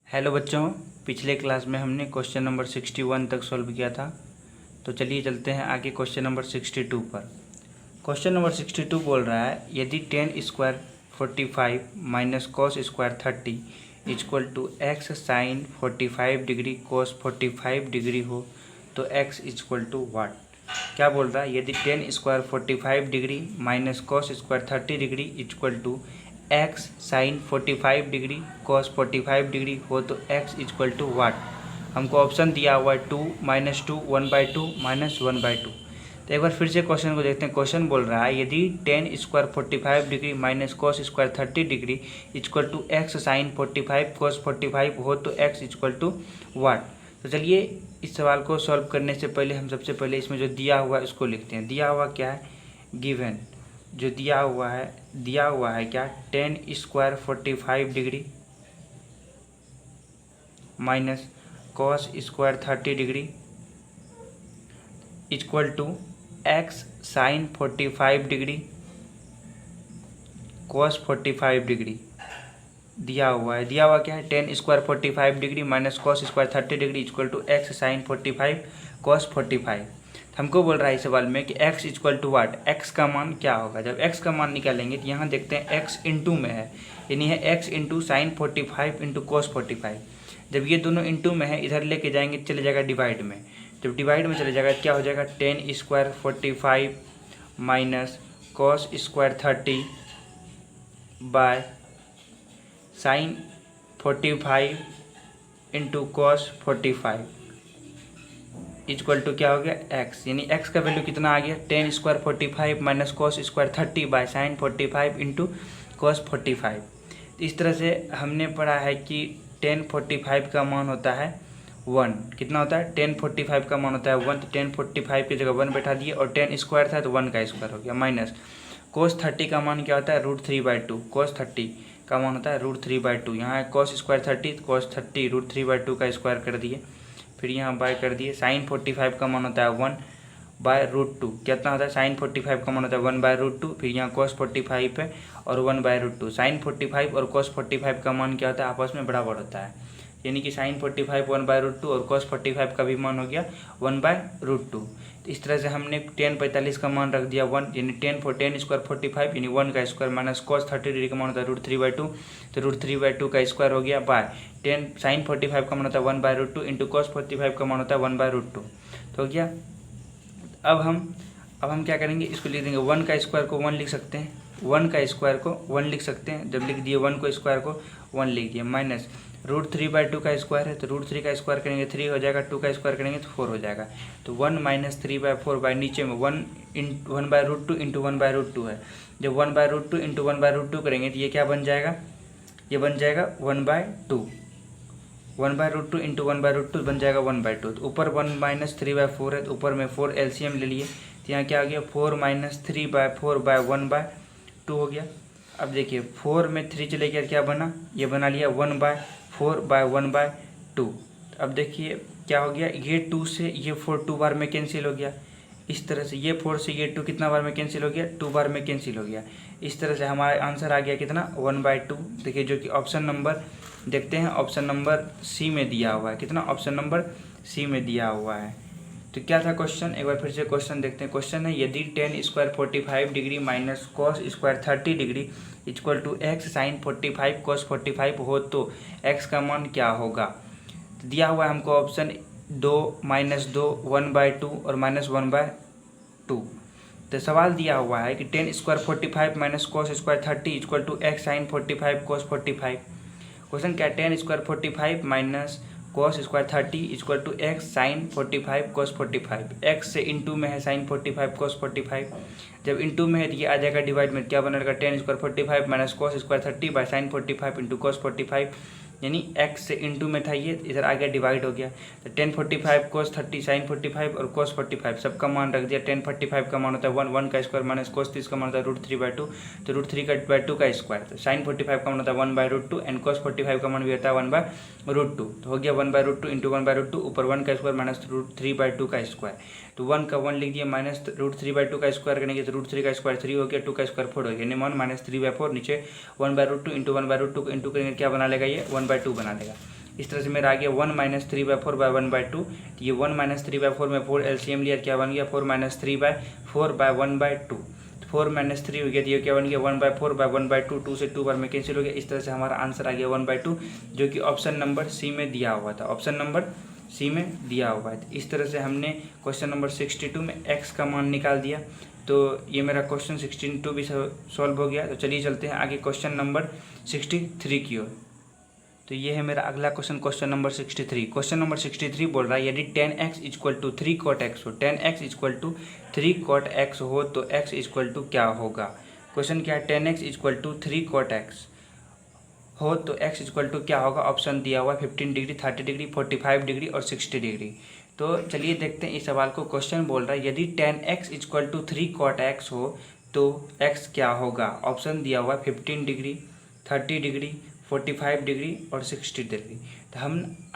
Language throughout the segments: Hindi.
हेलो बच्चों, पिछले क्लास में हमने क्वेश्चन नंबर 61 तक सॉल्व किया था। तो चलिए चलते हैं आगे क्वेश्चन नंबर 62 पर। क्वेश्चन नंबर 62 बोल रहा है यदि tan square 45 minus cos square 30 equal to x sign 45 degree cos 45 degree हो तो एक्स इक्वल टू वाट। क्या बोल रहा है, यदि tan square 45 degree minus cos square 30 degree equal to x sign 45 degree cos 45 degree हो तो एक्स इक्वल टू वाट। हमको ऑप्शन दिया हुआ है 2 माइनस 2 1/2 माइनस 1/2। तो एक बार फिर से क्वेश्चन को देखते हैं। क्वेश्चन बोल रहा है यदि tan square 45 degree minus cos square 30 degree equal to x sign 45 cos 45 हो तो एक्स इक्वल टू वाट। तो चलिए इस सवाल को सॉल्व करने से पहले हम सबसे पहले इसमें जो दिया हुआ है उसको लिखते हैं। दिया हुआ क्या है, गिवन जो दिया हुआ है क्या, tan square 45 degree minus cos square 30 degree equal to x sign 45 degree cos 45 degree. दिया हुआ क्या है, tan square 45 degree minus cos square 30 degree equal to x sign 45 cos 45। हमको बोल रहा है इस सवाल में कि x equal to what, x का मान क्या होगा। जब x का मान निकालेंगे तो यहाँ देखते हैं x इंटू में है, यानी है x into sine 45 into cos 45। जब ये दोनों इंटू में है इधर लेके जाएंगे चले जाएगा डिवाइड में। जब डिवाइड में चले जाएगा क्या हो जाएगा, tan square 45 minus cos square 30 by sin 45 into cos 45 equal to क्या हो गया x, यानी x का वैल्यू कितना आ गया, ten square 45 minus cos square 30 by sin 45 into cos 45। तो इस तरह से हमने पढ़ा है कि टेन 45 का मान होता है 1। कितना होता है, टेन 45 का मान होता है 1। तो टेन 45 की जगह 1 बैठा दिए और टेन स्क्वायर था तो 1 का स्क्वायर हो गया माइनस कोस 30 का मान क्या होता है, √3/2। कोस 30 का मान होता है √3/2। यहाँ है कॉस स्क्वायर 30, कॉस 30 √3/2 का स्क्वायर कर दिए, फिर यहाँ बाय कर दिए। साइन 45 का मान होता है 1/√2। कितना होता है, साइन 45 का मान होता है 1/√2। फिर यहाँ कॉस 45 है और 1/√2। साइन 45 और कॉस 45 का मान क्या होता है, आपस में बराबर होता है, यानी कि साइन 45 1/√2 और कॉस 45 का भी मान हो गया 1/√2। तो इस तरह से हमने टेन 45 का मान रख दिया 1, यानी टेन स्क्वायर 45 यानी 1 का स्क्वायर माइनस कॉस 30 डिग्री का मान होता है √3/2। तो √3/2 का स्क्वायर हो गया बाय टेन साइन 45 का मान होता है 1/√2 इंटू कॉस 45 का मान होता है 1/√2। तो हो गया। अब हम क्या करेंगे, इसको लिख देंगे 1 का स्क्वायर को 1 लिख सकते हैं, 1 का स्क्वायर को 1 लिख सकते हैं। जब लिख दिए 1 को स्क्वायर को 1 लिख दिए माइनस √3/2 का स्क्वायर है तो √3 का स्क्वायर करेंगे 3 हो जाएगा, 2 का स्क्वायर करेंगे तो 4 हो जाएगा। तो 1 माइनस 3/4 बाय नीचे में 1/√2 इंटू 1/√2 है। जब 1/√2 इंटू 1/√2 करेंगे तो ये क्या बन जाएगा, ये बन जाएगा 1/2। 1/√2 इंटू 1/√2 बन जाएगा 1/2। तो ऊपर 1 माइनस 3/4 है तो ऊपर में 4 एलसीएम ले लिए तो यहाँ क्या आ गया 4 माइनस 3/4 बाय 1/2 हो गया। अब देखिए 4 में 3 चले गया क्या बना, ये बना लिया 1/4 बाय 1/2। अब देखिए क्या हो गया, ये 2 से ये 4 2 बार में कैंसिल हो गया। इस तरह से ये 4 से ये 2 कितना बार में कैंसिल हो गया, 2 बार में कैंसिल हो गया। इस तरह से हमारा आंसर आ गया कितना 1/2। देखिए जो कि ऑप्शन नंबर देखते हैं, ऑप्शन नंबर सी में दिया हुआ है। कितना, ऑप्शन नंबर सी में दिया हुआ है। तो क्या था क्वेश्चन, एक बार फिर से क्वेश्चन देखते हैं। क्वेश्चन है यदि tan square 45 degree minus cos square 30 degree equal to x sign 45 cos 45 हो तो एक्स का मान क्या होगा। तो दिया हुआ है हमको ऑप्शन 2 -2 1/2 और -1/2। तो सवाल दिया हुआ है कि tan square 45 minus cos square 30 equal to x sign 45 cos 45। Question क्या, tan square 45 minus cos square 30 equal to x sign 45 cos 45। X से इंटू में है साइन 45 कॉस 45। जब इंटू में है तो ये आ जाएगा डिवाइड में, क्या बनेगा ten square 45 minus cos square 30 by sin 45 into cos 45, यानी एक्स से इंटू में था ये इधर आ गया डिवाइड हो गया। तो टेन 45 कॉस 30 साइन 45 और कॉस 45 सबका मान रख दिया। टेन 45 का मान होता है 1 का स्क्वायर माइनस कॉस 30 का मान होता है √3/2। तो √3/2 का स्क्वायर, तो साइन 45 का मान होता है 1/√2 एंड कॉस 45 का मान भी होता है 1/√2। तो हो गया 1/√2 इंटू 1/√2 ऊपर 1 का स्क्वायर माइनस √3/2 का स्क्वायर। तो 1 का 1 लिख दिया माइनस √3/2 का स्क्वायर करेंगे तो √3 का स्क्वायर 3 हो गया, 2 का स्क्वायर 4 हो गया, यानी 1 माइनस 3/4 नीचे 1/√2 इंटू 1/√2 इंटू करेंगे क्या बना लेगा ये 1/2 बना लेगा। इस तरह से मेरा आ गया 1 - 3/4/1/2। तो ये 1 - 3/4 में 4 एलसीएम लिया, क्या बन गया 4 - 3/4/1/2। 4 - 3 हो गया, तो ये क्या बन गया 1/4/1/2। 2 से 2 बार में कैंसिल हो गया। इस तरह से हमारा आंसर आ गया 1/2, जो कि ऑप्शन नंबर सी में दिया हुआ था, ऑप्शन नंबर सी में दिया हुआ है। इस तरह से हमने क्वेश्चन नंबर 62 में एक्स का मान निकाल दिया। तो ये मेरा क्वेश्चन 62 भी सॉल्व हो गया। तो चलिए चलते हैं आगे क्वेश्चन नंबर 63 की ओर। तो ये है मेरा अगला question, question number 63। Question number 63 बोल रहा है यदि 10x = 3 cot x हो, 10x = 3 cot x हो तो x = क्या होगा। क्वेश्चन क्या है, 10x = 3 cot x हो तो x = क्या होगा। ऑप्शन दिया हुआ है 15 डिग्री, 30 डिग्री, 45 डिग्री और 60 डिग्री। तो चलिए देखते हैं इस सवाल को। क्वेश्चन बोल रहा है यदि 10x = 3 cot x हो तो x क्या होगा। ऑप्शन दिया हुआ है 15 डिग्री, 30 डिग्री, 45 डिग्री और 60 डिग्री। तो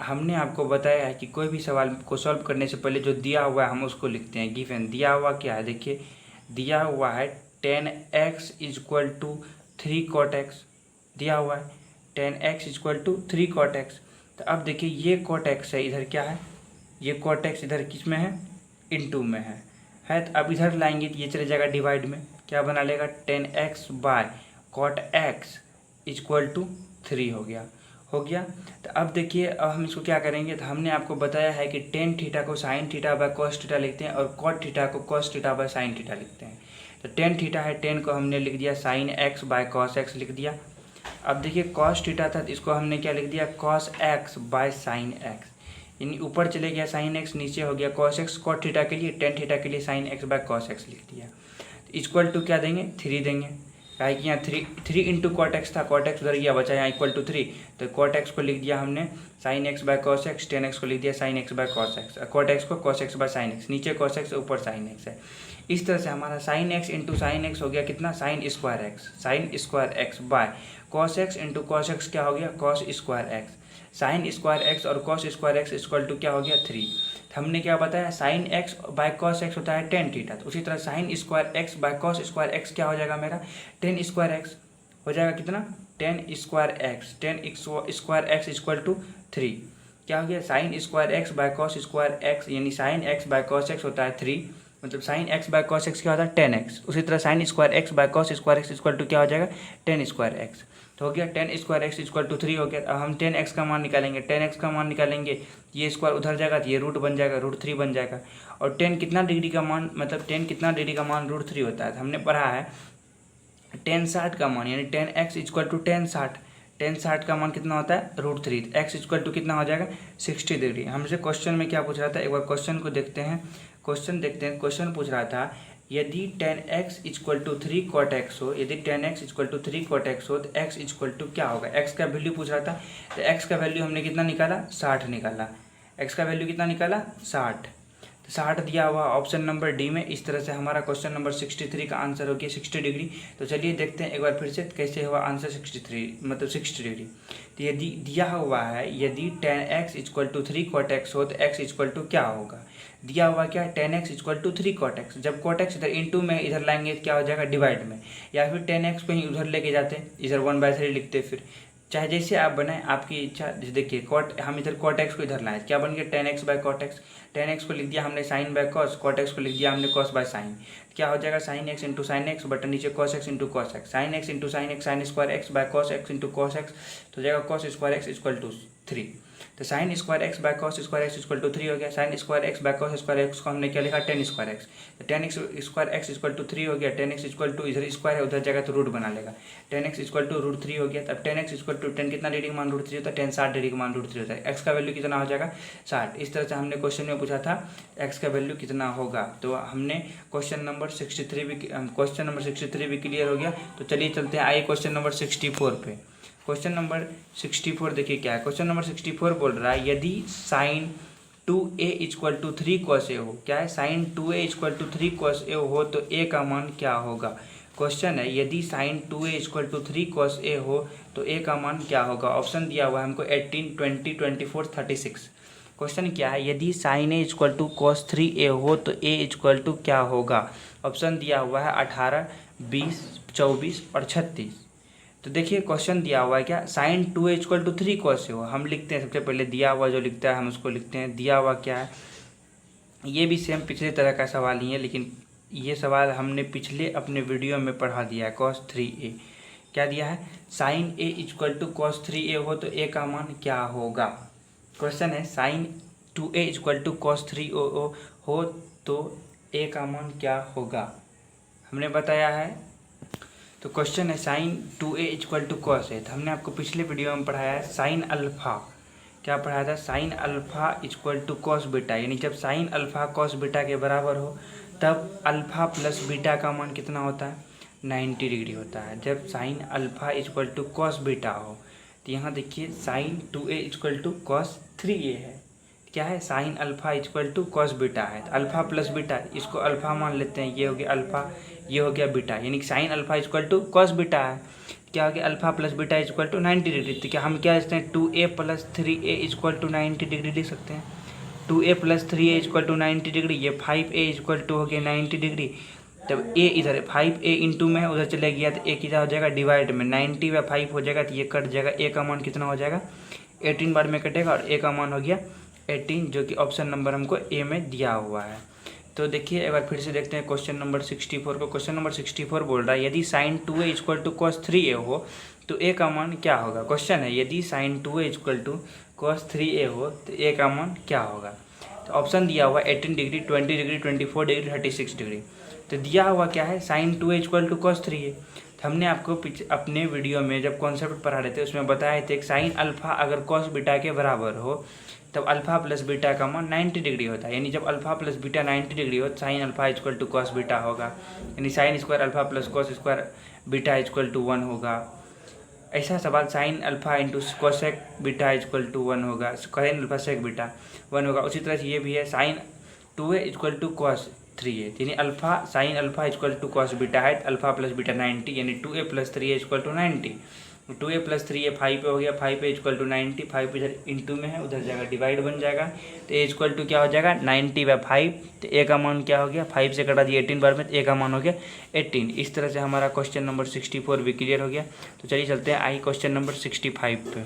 हमने आपको बताया है कि कोई भी सवाल को सॉल्व करने से पहले जो दिया हुआ है हम उसको लिखते हैं। गिवन दिया हुआ क्या है, देखिए दिया हुआ है 10x = 3 cot x दिया हुआ है, 10x = 3 cot x। तो अब देखिए ये cot x है, इधर क्या है, ये cot x इधर किस में है, इनटू में है। तो अब इधर लाएंगे तो ये चले जाएगा डिवाइड में, क्या बना लेगा 10x/cot x = 3 हो गया। तो अब देखिए अब हम इसको क्या करेंगे। तो हमने आपको बताया है कि टेन थीटा को sine theta by cos theta लिखते हैं और कॉट थीटा को cos theta by sine theta लिखते हैं। तो टेन थीटा है, 10 को हमने लिख दिया sin x by cos x लिख दिया। अब देखिए कॉस थीटा था तो इसको हमने क्या लिख दिया cos x by sine x, यानी ऊपर चले गया साइन x, नीचे हो गया कॉस x। कॉट थीटा के लिए, टेन थीटा के लिए sin x by cos x लिख दिया। इक्वल टू क्या देंगे 3 देंगे, काहे कि यहाँ 3 इंटू कॉट एक्स था, कॉट एक्स उधर गया बचा यहाँ =3। तो कॉट एक्स को लिख दिया हमने sine x by cos x, 10x को लिख दिया sine x by cos x, cot x को cos x by sine x, नीचे कॉस एक्स ऊपर साइन एक्स है। इस तरह से हमारा sine x into sine x हो गया कितना sine square x by cos x into cos x क्या हो गया cos square x. Sine square x और cos square x equal to क्या हो गया 3। हमने क्या बताया sign x by cos x होता है टेन थीटा, तो उसी तरह sine square x by cos square x क्या हो जाएगा मेरा 10 स्क्वायर एक्स हो जाएगा कितना 10 square x, 10 square x equal to 3। क्या हो गया sine square x by cos square x, यानी sine x by cos x होता है 3, मतलब sine x by cos x क्या होता है 10x। उसी तरह sine square x by cos square x equal to क्या हो जाएगा 10 स्क्वायर एक्स। तो हो गया 10 स्क्वायर एक्स इक्वल टू 3 हो गया। अब हम 10x का मान निकालेंगे, 10x का मान निकालेंगे ये स्क्वायर उधर जाएगा तो ये रूट बन जाएगा, √3 बन जाएगा। और 10 कितना डिग्री का मान, मतलब 10 कितना डिग्री का मान √3 होता है। तो हमने पढ़ा है 10 60 का मान, यानी 10x इक्वल टू 10 60, 10 60 का मान कितना होता है √3। एक्स इक्वल टू कितना हो जाएगा 60 डिग्री। हमसे क्वेश्चन में क्या पूछ रहा था, एक बार क्वेश्चन को देखते हैं। क्वेश्चन पूछ रहा था यदि 10x equal to 3 cot x हो, यदि 10x equal to 3 cot x हो तो x इक्वल टू क्या होगा। x का वैल्यू पूछ रहा था, तो x का वैल्यू हमने कितना निकाला 60 निकाला। x का वैल्यू कितना निकाला 60, तो 60 दिया हुआ ऑप्शन नंबर डी में। इस तरह से हमारा क्वेश्चन नंबर 63 का आंसर हो गया 60 डिग्री। तो चलिए देखते हैं एक बार फिर से कैसे हुआ आंसर 63 मतलब 60 डिग्री। तो यदि दिया हुआ है यदि 10x equal to 3 cot x हो तो x इक्वल टू क्या होगा। दिया हुआ क्या 10x equal to 3 cot x, जब cot x इधर इंटू में इधर लाएंगे तो क्या हो जाएगा डिवाइड में, या फिर 10x को ही उधर लेके जाते इधर 1/3 लिखते, फिर चाहे जैसे आप बनाएं आपकी इच्छा। जैसे देखिए कॉट हम इधर cot x को इधर लाए क्या बन गया 10x bye cot x, 10x को लिख दिया हमने sin by cos, cot x को लिख दिया हमने कॉस बाय साइन। क्या हो जाएगा sine x into sine x बटन नीचे cos x into cos x, sine x into sine x sine square x by cos x into cos x, तो जाएगा cos square x equal to 3। तो sine square x by cos square x equal to 3 हो गया। Sine square x by cos square x को हमने क्या लिखा 10 स्क्वायर एक्स, तो 10 स्क्वायर एक्स इक्वल टू 3 हो गया। 10x इक्वल टू इधर स्क्वायर है उधर जगह तो रूट बना लेगा, 10x इक्वल टू √3 हो गया। तब 10x इक्वल टू 10 कितना डिग्री का मान √3 होता है 10 60 डिग्री का मान √3 होता है। x का वैल्यू कितना हो जाएगा 60। इस तरह से हमने क्वेश्चन में पूछा था x का वैल्यू कितना होगा। तो हमने क्वेश्चन नंबर 63 भी क्लियर हो गया। तो चलिए चलते हैं आइए क्वेश्चन नंबर 64 पे। क्वेश्चन नंबर 64 देखिए क्या है। क्वेश्चन नंबर 64 बोल रहा है यदि sin 2a equal to 3 cos a हो, क्या है sin 2a equal to 3 cos a हो तो a का मान क्या होगा। क्वेश्चन है यदि sin 2a equal to 3 cos a हो तो a का मान क्या होगा। ऑप्शन दिया हुआ है हमको 18 20 24 36। क्वेश्चन क्या है यदि sin a equal to cos 3a हो तो a इक्वल टू क्या होगा। ऑप्शन दिया हुआ है 18 20 24 और 36। तो देखिए क्वेश्चन दिया हुआ है क्या, sine 2a equal to 3 cos A हो। हम लिखते हैं सबसे पहले दिया हुआ जो लिखता है हम उसको लिखते हैं, दिया हुआ क्या है, ये भी सेम पिछले तरह का सवाल ही है, लेकिन ये सवाल हमने पिछले अपने वीडियो में पढ़ा दिया है। cos 3a क्या दिया है, sign a equal to cos 3a हो तो a का मान क्या होगा। क्वेश्चन है sin 2a equal to cos 3a हो तो a का मान क्या होगा, हमने बताया है। तो क्वेश्चन है sin 2a equal to cos है, तो हमने आपको पिछले वीडियो में पढ़ाया है साइन अल्फ़ा, क्या पढ़ाया था, sin alpha equal to cos beta, यानी जब साइन अल्फ़ा कॉस बीटा के बराबर हो तब अल्फ़ा प्लस बीटा का मान कितना होता है, 90 डिग्री होता है। जब sin alpha equal to cos beta हो, तो यहाँ देखिए sign 2a equal to cos 3a है, क्या है, sin alpha equal to cos beta है, तो अल्फ़ा प्लस बीटा, इसको अल्फ़ा मान लेते हैं, ये हो गया अल्फ़ा, ये हो गया बीटा, यानी sin alpha equal to cos beta है, क्या हो गया, alpha plus beta equal to 90 degree. तो क्या हम क्या लिखते हैं, 2a plus 3a equal to 90 degree लिख सकते हैं। 2a plus 3a equal to 90 degree, ये 5a इक्वल टू हो गया 90 डिग्री। तब a इधर 5a इंटू में उधर चले गया तो a कितना हो जाएगा, डिवाइड में 90 व 5 हो जाएगा, तो ये कट जाएगा, a का मान कितना हो जाएगा, 18 बार में कटेगा और a का मान हो गया 18, जो कि ऑप्शन नंबर हमको ए में दिया हुआ है। तो देखिए एक बार फिर से देखते हैं क्वेश्चन नंबर 64 को। क्वेश्चन नंबर 64 बोल रहा है यदि sin 2a equal to cos 3a हो तो a का मान क्या होगा। क्वेश्चन है यदि sin 2a equal to cos 3a हो तो a का मान क्या होगा। तो ऑप्शन दिया हुआ 18 डिग्री, 20 डिग्री, 24 डिग्री, 36 डिग्री। तो दिया हुआ क्या है, sin 2a equal to cos 3a। तो हमने आपको अपने वीडियो में जब कॉन्सेप्ट पढ़ा रहे थे उसमें बताए थे कि साइन अल्फ़ा अगर कॉस बीटा के बराबर हो तब अल्फ़ा प्लस बीटा का मान 90 डिग्री होता है, यानी जब अल्फ़ा प्लस बीटा 90 डिग्री हो तो sin alpha equal to cos beta होगा, यानी sin square alpha plus cos square beta equal to 1 होगा। ऐसा सवाल sin alpha into cosec beta equal to 1 होगा, साइन अल्फ़ा सेक बीटा 1 होगा। उसी तरह से ये भी है sin 2a equal to cos 3a, यानी alpha sine alpha equal to cos beta है, अल्फ़ा प्लस बीटा 90, यानी 2a plus 3a equal to 90। 2a plus 3a 5 हो गया, 5a इक्वल टू 90, 5 इधर इंटू में है उधर जाएगा डिवाइड बन जाएगा, तो a इक्वल टू क्या हो जाएगा 90/5। तो a का मान क्या हो गया, 5 से कटा दिया 18 बार में, तो a का मान हो गया 18। इस तरह से हमारा क्वेश्चन नंबर 64 भी क्लियर हो गया। तो चलिए चलते हैं आई क्वेश्चन नंबर 65 पे।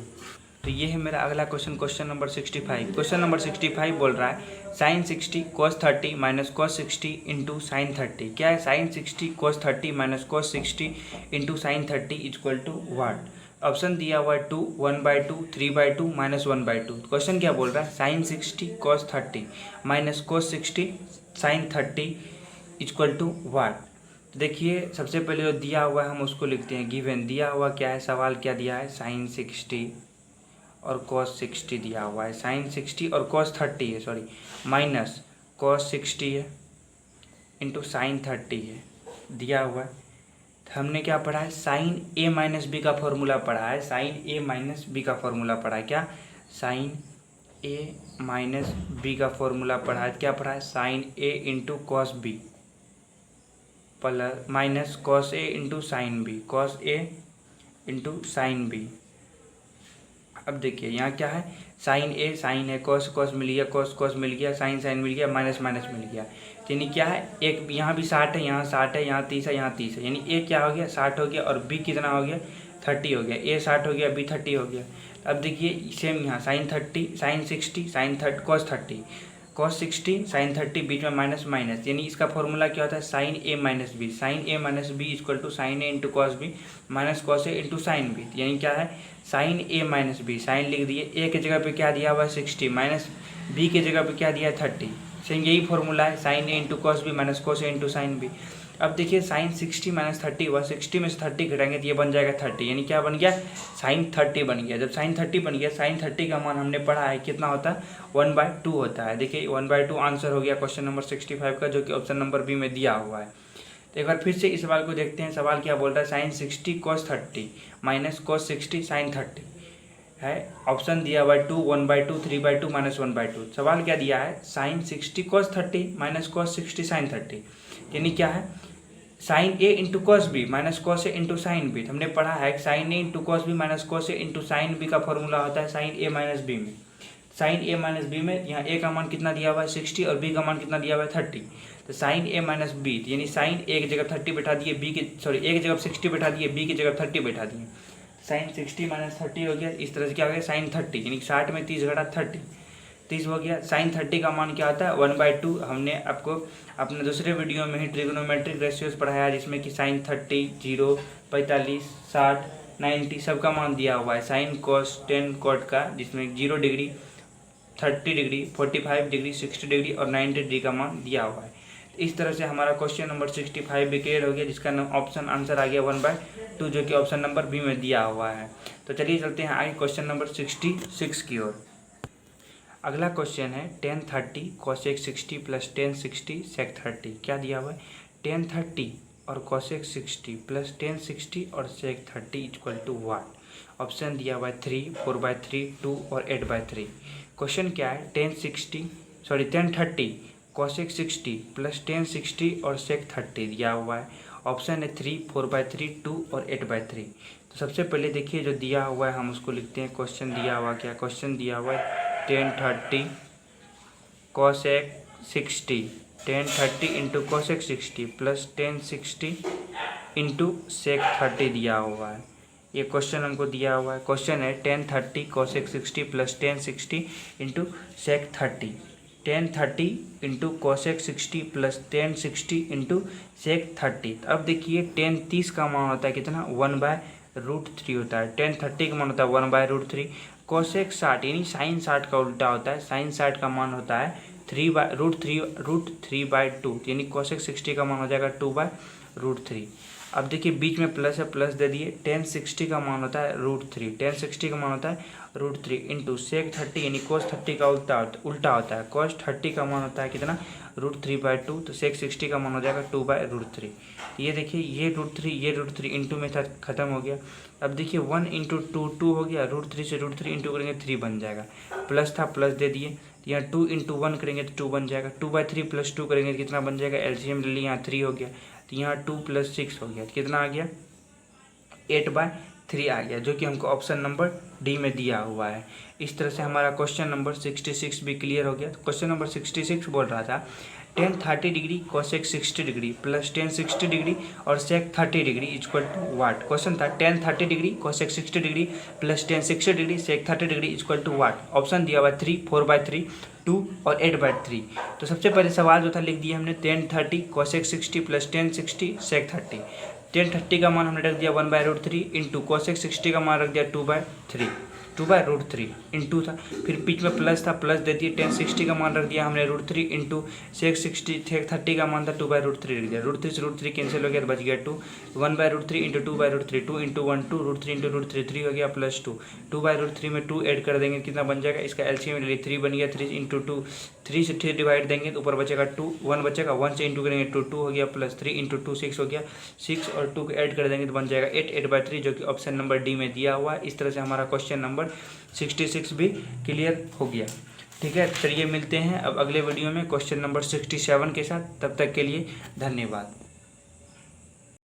तो ये है मेरा अगला question, question number 65। Question number 65 बोल रहा है sine 60 cos 30 minus cos 60 into sine 30। क्या है, sine 60 cos 30 minus cos 60 into sine 30 equal to what. Option दिया हुआ है 2, 1/2, 3/2, -1/2। क्वेश्चन क्या बोल रहा है, sine 60 cos 30 minus cos 60 sine 30 equal to what. तो देखिए सबसे पहले जो दिया हुआ है हम उसको लिखते हैं, गिवन दिया हुआ क्या है, सवाल क्या दिया है, साइन 60 और कॉस 60 दिया हुआ है, साइन 60 और कॉस 30 है, सॉरी माइनस कॉस 60 है इंटू साइन 30 है दिया हुआ है। तो हमने क्या पढ़ा है, साइन a माइनस बी का फॉर्मूला पढ़ा है, साइन a माइनस बी का फॉर्मूला पढ़ा है, क्या साइन a माइनस बी का फॉर्मूला पढ़ा है, क्या पढ़ा है, sign a into cos B plus minus cos a into sine B, cos a into sine B. अब देखिए यहाँ क्या है, साइन ए साइन है, कॉस कॉस मिल गया, कॉस कॉस मिल गया, साइन साइन मिल गया, माइनस माइनस मिल गया, यानी क्या है, एक यहाँ भी 60 है, यहाँ 60 है, यहाँ 30 है, यहाँ 30 है, यानी ए क्या हो गया 60 हो गया और बी कितना हो गया 30 हो गया, ए 60 हो गया बी 30 हो गया। अब देखिए सेम यहाँ sine 30 sine 60 sine 30 cos 30 cos 60 sine 30 बीच में माइनस माइनस, यानी इसका फॉर्मूला क्या होता है, sine A minus B, sine A minus B equal to sine A into cos B minus cos A into sine B, यानी क्या है sine A minus B, sine लिख दिए, ए के जगह पे क्या दिया हुआ है 60 माइनस बी के जगह पे क्या दिया है 30, सेम यही फॉर्मूला है, sine A into cos B minus cos A into sine B. अब देखिए साइन 60 माइनस 30 हुआ, 60 में से 30 घटाएंगे तो ये बन जाएगा 30, यानी क्या बन गया साइन 30 बन गया। जब साइन 30 बन गया, साइन 30 का मान हमने पढ़ा है कितना होता है 1/2 होता है। देखिए 1/2 आंसर हो गया क्वेश्चन नंबर 65 का, जो कि ऑप्शन नंबर बी में दिया हुआ है। तो एक बार फिर से इस सवाल को देखते हैं, सवाल क्या बोल रहा है, sine 60 cos 30 minus cos 60 sine 30 है, ऑप्शन दिया हुआ है 2, 1/2, 3/2, -1/2। सवाल क्या दिया है, sine 60 cos 30 minus cos 60 sine 30, यानी क्या है sine A into cos B minus cos A into sine B. हमने पढ़ा है sine A into cos B minus cos A into sine B का फॉर्मूला होता है साइन ए माइनस बी में। साइन ए माइनस बी में यहाँ ए का मान कितना दिया हुआ है 60 और बी का मान कितना दिया हुआ है 30। तो साइन ए माइनस बी यानी साइन ए की जगह 30 बैठा दिए, बी की ए की जगह 60 बैठा दिए, बी की जगह 30 बैठा दिए। साइन 60 माइनस 30 हो गया। इस तरह से क्या हो गया साइन 30 यानी 60 में 30 घटा 30 हो गया। साइन 30 का मान क्या होता है 1/2। हमने आपको अपने दूसरे वीडियो में ही ट्रिग्नोमेट्रिक रेशियोज पढ़ाया जिसमें कि साइन 30, 0, 45, 60, 90 सबका मान दिया हुआ है। साइन कॉस टेन कॉट का जिसमें 0 डिग्री, 30 डिग्री, 45 डिग्री, 60 डिग्री और 90 डिग्री का मान दिया हुआ है। इस तरह से हमारा क्वेश्चन नंबर 65 भी क्लियर हो गया, जिसका ऑप्शन आंसर आ गया 1/2 जो कि ऑप्शन नंबर बी में दिया हुआ है। तो चलिए चलते हैं आगे क्वेश्चन नंबर 66 की ओर। अगला क्वेश्चन है tan 30 cosec 60 plus tan 60 sec 30। क्या दिया हुआ है tan 30 और cosec 60 प्लस tan 60 और sec 30 equal to what. Option दिया हुआ है 3, 4/3, 2 और 8/3। क्वेश्चन क्या है tan 30 cosec 60 प्लस tan 60 और sec 30 दिया हुआ है। ऑप्शन है 3, 4/3, 2 और 8/3। तो सबसे पहले देखिए जो दिया हुआ है हम उसको लिखते हैं। क्वेश्चन दिया हुआ क्या, क्वेश्चन दिया हुआ है tan 30 cosec 60, tan 30 into cosec 60 plus tan 60 into sec 30 दिया हुआ है। ये क्वेश्चन हमको दिया हुआ है। क्वेश्चन है tan 30 cosec 60 plus tan 60 into sec 30, tan 30 into cosec 60 plus tan 60 into sec 30। अब देखिए tan 30 का मान होता है कितना 1/√3 होता है। tan 30 का मान होता है 1/√3। cosec 60 यानी साइन 60 का उल्टा होता है। साइन 60 का मान होता है 3/√3/2 यानी cosec 60 का मान हो जाएगा 2/√3। अब देखिए बीच में प्लस है, प्लस दे दिए। tan 60 का मान होता है √3, tan 60 का मान होता है √3 इंटू sec 30 यानी cos 30 का उल्टा होता है। cos 30 का मान होता है कितना √3/2, तो sec 60 का मान हो जाएगा 2/√3। ये देखिए ये √3 इंटू में था खत्म हो गया। अब देखिए 1 इंटू 2 हो गया, √3 से √3 इंटू करेंगे 3 बन जाएगा। प्लस था प्लस दे दिए, यहाँ 2 इंटू 1 करेंगे तो 2 बन जाएगा। 2/3 प्लस 2 करेंगे तो कितना बन जाएगा, एलसीएम ले लिया, यहाँ 3 हो गया, तो यहाँ 2 + 6 हो गया, कितना आ गया 8/3 आ गया, जो कि हमको ऑप्शन नंबर डी में दिया हुआ है। इस तरह से हमारा क्वेश्चन नंबर 66 भी क्लियर हो गया। क्वेश्चन नंबर 66 बोल रहा था tan 30 degree cosec 60 degree plus tan 60 degree और sec 30 degree equal to what. Question था tan 30 degree cosec 60 degree plus tan 60 degree sec 30 degree equal to what. Option दिया हुआ 3, 4/3, 2 और 8/3। तो सबसे पहले सवाल जो था लिख दिया हमने tan 30 cosec 60 plus tan 60 sec 30। tan 30 का मान हमने रख दिया 1/√3 इंटू cosec 60 का मान रख दिया 2/√3 इंटू था, फिर बीच में प्लस था, प्लस दे दिए। tan 60 का मान रख दिया हमने √3 इंटू sec 30 का मान था 2/√3 रख दिया। √3 से √3 कैंसिल हो गया, बच गया 2, 1/√3 इंटू 2/√3, 2 इंटू 1 2, √3 इंटू √3 3 हो गया प्लस 2, 2/√3 में 2 ऐड कर देंगे कितना बन जाएगा, इसका एलसीएम ले लिए 3 बन गया, 3 इंटू 2, 3 से 3 डिवाइड देंगे तो ऊपर बचेगा 2, 1 बचेगा, 1 से इंटू करेंगे 2 हो गया प्लस 3 इंटू 2 6 हो गया, 6 और 2 को ऐड कर देंगे तो बन जाएगा 8/3 जो कि ऑप्शन नंबर डी में दिया हुआ है। इस तरह से हमारा क्वेश्चन नंबर 66 भी क्लियर हो गया। ठीक है, चलिए मिलते हैं अब अगले वीडियो में क्वेश्चन नंबर 67 के साथ। तब तक के लिए धन्यवाद।